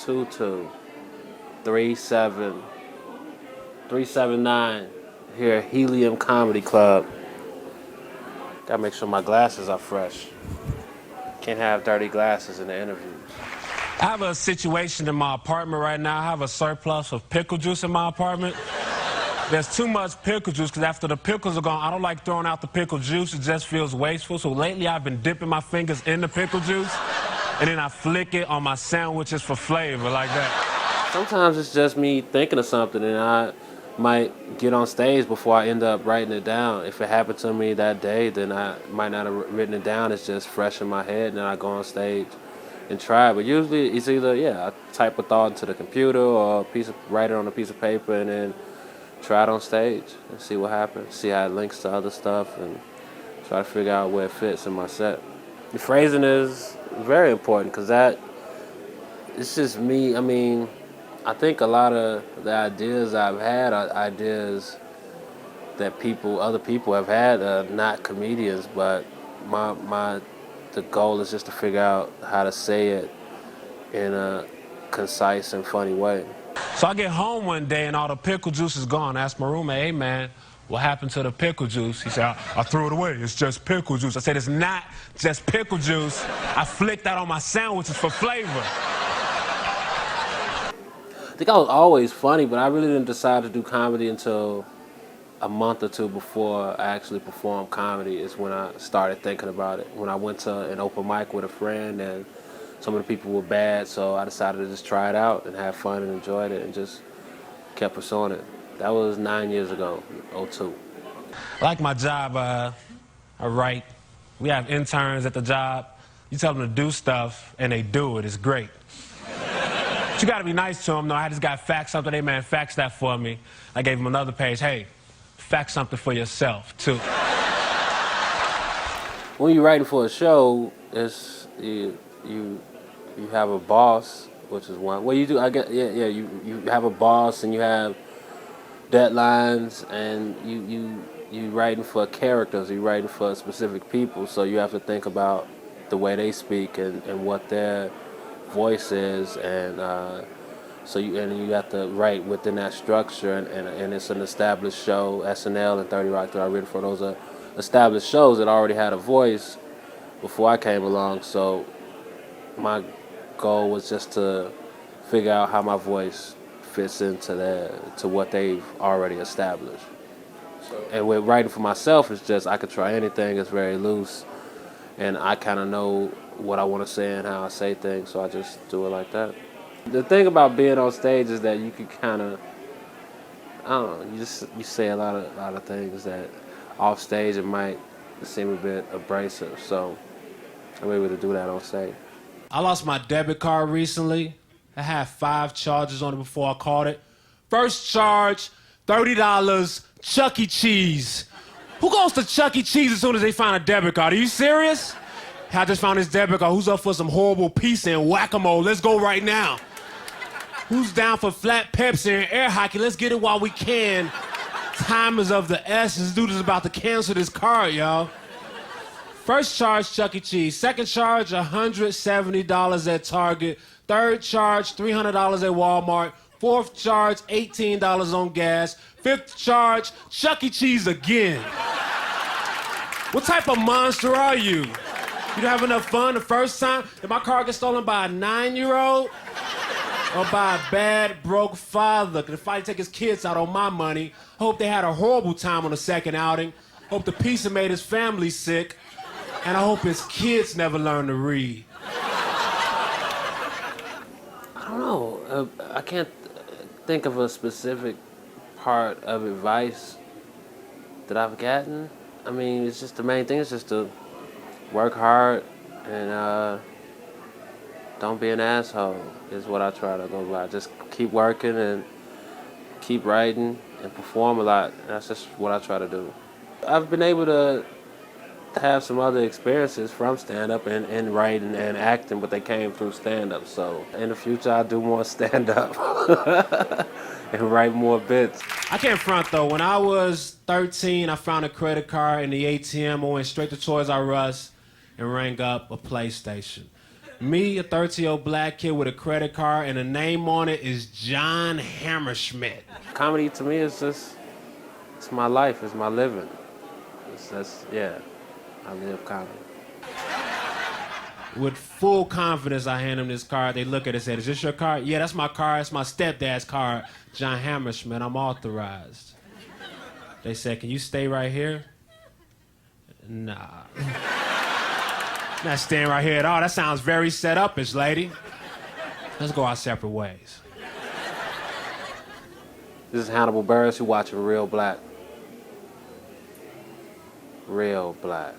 522-3779 here at Helium Comedy Club. Gotta make sure my glasses are fresh. Can't have dirty glasses in the interviews. I have a situation in my apartment right now. I have a surplus of pickle juice in my apartment. There's too much pickle juice because after the pickles are gone, I don't like throwing out the pickle juice. It just feels wasteful. So lately I've been dipping my fingers in the pickle juice and then I flick it on my sandwiches for flavor like that. Sometimes it's just me thinking of something and I might get on stage before I end up writing it down. If it happened to me that day, then I might not have written it down. It's just fresh in my head and then I go on stage and try. But usually it's either, I type a thought into the computer or write it on a piece of paper and then try it on stage and see what happens, see how it links to other stuff and try to figure out where it fits in my set. The phrasing is very important because it's just me. I mean, I think a lot of the ideas I've had are ideas that other people have had, not comedians, but the goal is just to figure out how to say it in a concise and funny way. So I get home one day and all the pickle juice is gone. I asked my roommate, hey man, what happened to the pickle juice? He said, I threw it away. It's just pickle juice. I said, it's not just pickle juice. I flicked that on my sandwiches for flavor. I think I was always funny, but I really didn't decide to do comedy until a month or two before I actually performed comedy is when I started thinking about it. When I went to an open mic with a friend and some of the people were bad, so I decided to just try it out and have fun and enjoyed it and just kept pursuing it. That was 9 years ago, 2002. I like my job. I write. We have interns at the job. You tell them to do stuff and they do it. It's great. But you gotta be nice to them, though. I had this guy fax something. Hey man, fax that for me. I gave him another page. Hey, fax something for yourself, too. When you're writing for a show, you have a boss, which is one. Well, you do. I guess. Yeah. You have a boss, and you have deadlines, and you writing for characters. You writing for specific people, so you have to think about the way they speak and what their voice is, and so you have to write within that structure. And it's an established show. SNL and 30 Rock that I written for, those are established shows that already had a voice before I came along. So my goal was just to figure out how my voice fits into what they've already established. And with writing for myself, it's just I could try anything. It's very loose, and I kind of know what I want to say and how I say things, so I just do it like that. The thing about being on stage is that you can kind of, I don't know, you say a lot of things that off stage it might seem a bit abrasive. So I'm able to do that on stage. I lost my debit card recently. I had 5 charges on it before I caught it. First charge, $30, Chuck E. Cheese. Who goes to Chuck E. Cheese as soon as they find a debit card? Are you serious? I just found this debit card. Who's up for some horrible pizza and whack-a-mole? Let's go right now. Who's down for flat Pepsi and air hockey? Let's get it while we can. Time is of the essence. Dude is about to cancel this card, y'all. First charge, Chuck E. Cheese. Second charge, $170 at Target. Third charge, $300 at Walmart. Fourth charge, $18 on gas. Fifth charge, Chuck E. Cheese again. What type of monster are you? You didn't have enough fun the first time? Did my car get stolen by a 9-year-old? Or by a bad, broke father? If I take his kids out on my money, hope they had a horrible time on the second outing. Hope the pizza made his family sick. And I hope his kids never learn to read. I don't know. I can't think of a specific part of advice that I've gotten. I mean, it's just the main thing is just to work hard and don't be an asshole is what I try to go by. Just keep working and keep writing and perform a lot. That's just what I try to do. I've been able to have some other experiences from stand-up and writing and acting, but they came through stand-up. So in the future, I'll do more stand-up and write more bits. I can't front, though. When I was 13, I found a credit card in the ATM. I went straight to Toys R Us and rang up a PlayStation. Me, a 13-year-old black kid with a credit card, and the name on it is John Hammerschmidt. Comedy to me is just, it's my life, it's my living. Yeah, I live comedy. With full confidence, I hand them this card. They look at it and say, is this your card? Yeah, that's my card. It's my stepdad's card. John Hammerschmidt, I'm authorized. They said, can you stay right here? Nah. Not staying right here at all. That sounds very set up-ish, lady. Let's go our separate ways. This is Hannibal Buress. You're watching Real Black. Real Black.